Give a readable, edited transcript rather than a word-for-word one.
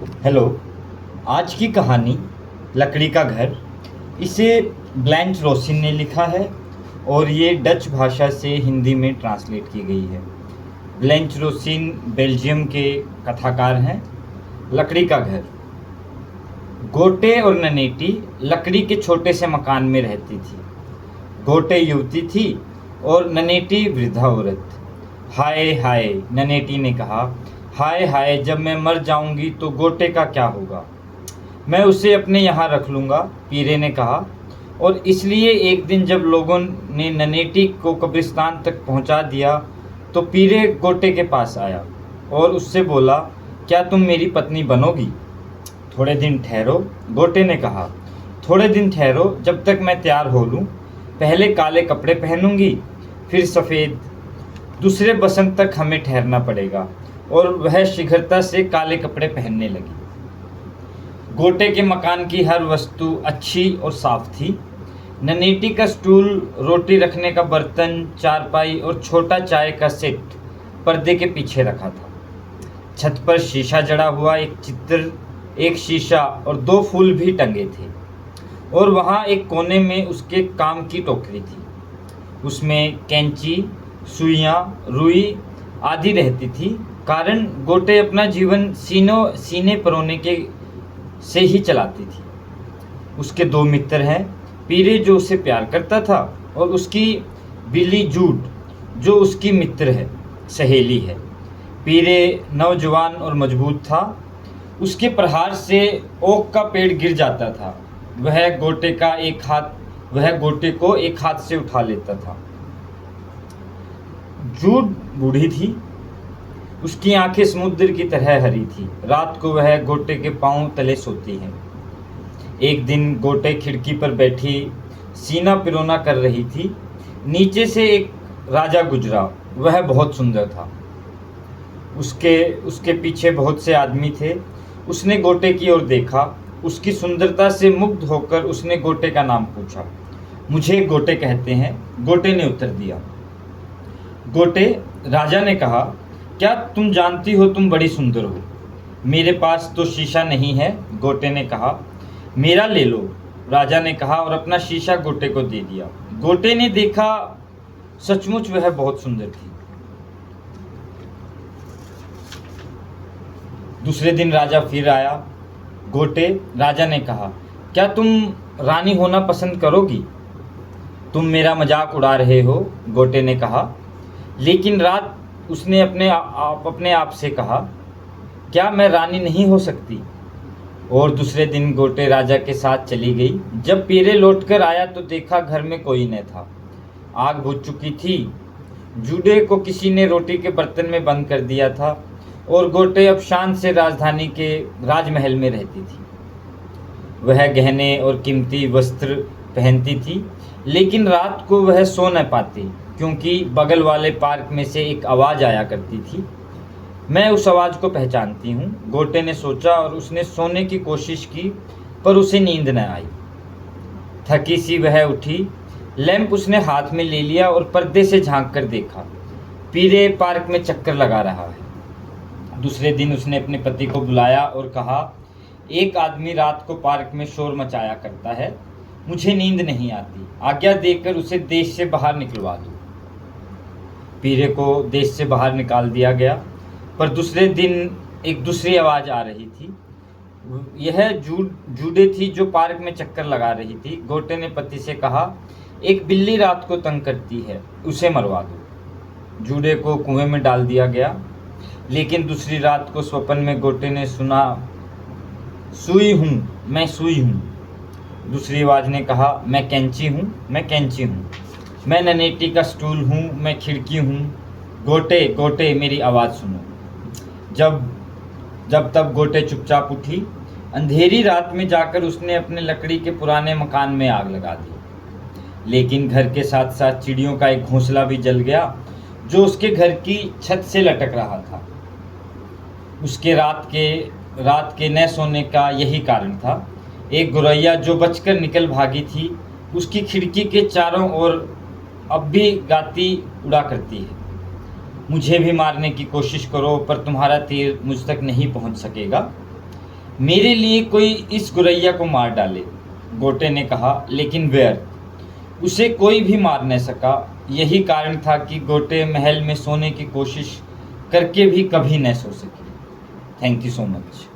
Hello. आज की कहानी लकड़ी का घर। इसे ब्लैंच रोसिन ने लिखा है और ये डच भाषा से हिंदी में ट्रांसलेट की गई है। ब्लैंच रोसिन बेल्जियम के कथाकार हैं। लकड़ी का घर। गोटे और ननेटी लकड़ी के छोटे से मकान में रहती थी। गोटे युवती थी और ननेटी वृद्धा औरत। हाय हाय, ननेटी ने कहा। हाय हाय, जब मैं मर जाऊंगी तो गोटे का क्या होगा? मैं उसे अपने यहाँ रख लूँगा, पीरे ने कहा। और इसलिए एक दिन जब लोगों ने ननेटी को कब्रिस्तान तक पहुँचा दिया तो पीरे गोटे के पास आया और उससे बोला, क्या तुम मेरी पत्नी बनोगी? थोड़े दिन ठहरो, गोटे ने कहा। थोड़े दिन ठहरो, जब तक मैं तैयार हो लूँ। पहले काले कपड़े पहनूंगी, फिर सफ़ेद। दूसरे बसंत तक हमें ठहरना पड़ेगा। और वह शीघ्रता से काले कपड़े पहनने लगी। गोटे के मकान की हर वस्तु अच्छी और साफ थी। ननेटी का स्टूल, रोटी रखने का बर्तन, चारपाई और छोटा चाय का सेट पर्दे के पीछे रखा था। छत पर शीशा जड़ा हुआ एक चित्र, एक शीशा और दो फूल भी टंगे थे। और वहाँ एक कोने में उसके काम की टोकरी थी। उसमें कैंची, सुइयाँ, रुई आदि रहती थी। कारण गोटे अपना जीवन सीने परोने के से ही चलाती थी। उसके दो मित्र हैं, पीरे जो उसे प्यार करता था और उसकी बिली जूड जो उसकी मित्र है, सहेली है। पीरे नौजवान और मजबूत था। उसके प्रहार से ओक का पेड़ गिर जाता था। वह गोटे को एक हाथ से उठा लेता था। जूड बूढ़ी थी। उसकी आंखें समुद्र की तरह हरी थी। रात को वह गोटे के पांव तले सोती है। एक दिन गोटे खिड़की पर बैठी सीना पिरोना कर रही थी। नीचे से एक राजा गुजरा। वह बहुत सुंदर था। उसके पीछे बहुत से आदमी थे। उसने गोटे की ओर देखा। उसकी सुंदरता से मुग्ध होकर उसने गोटे का नाम पूछा। मुझे गोटे कहते हैं, गोटे ने उत्तर दिया। गोटे, राजा ने कहा, क्या तुम जानती हो तुम बड़ी सुंदर हो? मेरे पास तो शीशा नहीं है, गोटे ने कहा। मेरा ले लो, राजा ने कहा और अपना शीशा गोटे को दे दिया। गोटे ने देखा, सचमुच वह बहुत सुंदर थी। दूसरे दिन राजा फिर आया। गोटे, राजा ने कहा, क्या तुम रानी होना पसंद करोगी? तुम मेरा मजाक उड़ा रहे हो, गोटे ने कहा। लेकिन रात उसने अपने आप से कहा, क्या मैं रानी नहीं हो सकती? और दूसरे दिन गोटे राजा के साथ चली गई। जब पीरे लौटकर आया तो देखा घर में कोई न था। आग बुझ चुकी थी। जूडे को किसी ने रोटी के बर्तन में बंद कर दिया था और गोटे अब शान से राजधानी के राजमहल में रहती थी। वह गहने और कीमती वस्त्र पहनती थी, लेकिन रात को वह सो न पाती क्योंकि बगल वाले पार्क में से एक आवाज़ आया करती थी। मैं उस आवाज़ को पहचानती हूँ, गोटे ने सोचा और उसने सोने की कोशिश की, पर उसे नींद न आई। थकी सी वह उठी। लैंप उसने हाथ में ले लिया और पर्दे से झांक कर देखा। पीरे पार्क में चक्कर लगा रहा है। दूसरे दिन उसने अपने पति को बुलाया और कहा, एक आदमी रात को पार्क में शोर मचाया करता है। मुझे नींद नहीं आती। आज्ञा देकर उसे देश से बाहर निकलवा दो। पीरे को देश से बाहर निकाल दिया गया। पर दूसरे दिन एक दूसरी आवाज़ आ रही थी। यह जूडे थी जो पार्क में चक्कर लगा रही थी। गोटे ने पति से कहा, एक बिल्ली रात को तंग करती है, उसे मरवा दो। जूडे को कुएं में डाल दिया गया। लेकिन दूसरी रात को स्वप्न में गोटे ने सुना, सुई हूँ, मैं सुई हूँ। दूसरी आवाज़ ने कहा, मैं कैंची हूँ, मैं कैंची हूँ। मैं ननेटी का स्टूल हूँ, मैं खिड़की हूँ। गोटे गोटे, मेरी आवाज़ सुनो। जब तब गोटे चुपचाप उठी। अंधेरी रात में जाकर उसने अपने लकड़ी के पुराने मकान में आग लगा दी। लेकिन घर के साथ साथ चिड़ियों का एक घोंसला भी जल गया जो उसके घर की छत से लटक रहा था। उसके रात के न सोने का यही कारण था। एक गोरैया जो बचकर निकल भागी थी, उसकी खिड़की के चारों ओर अब भी गाती उड़ा करती है, मुझे भी मारने की कोशिश करो पर तुम्हारा तीर मुझ तक नहीं पहुंच सकेगा। मेरे लिए कोई इस गुरैया को मार डाले, गोटे ने कहा, लेकिन व्यर्थ, उसे कोई भी मार न सका। यही कारण था कि गोटे महल में सोने की कोशिश करके भी कभी न सो सकी। Thank you so much.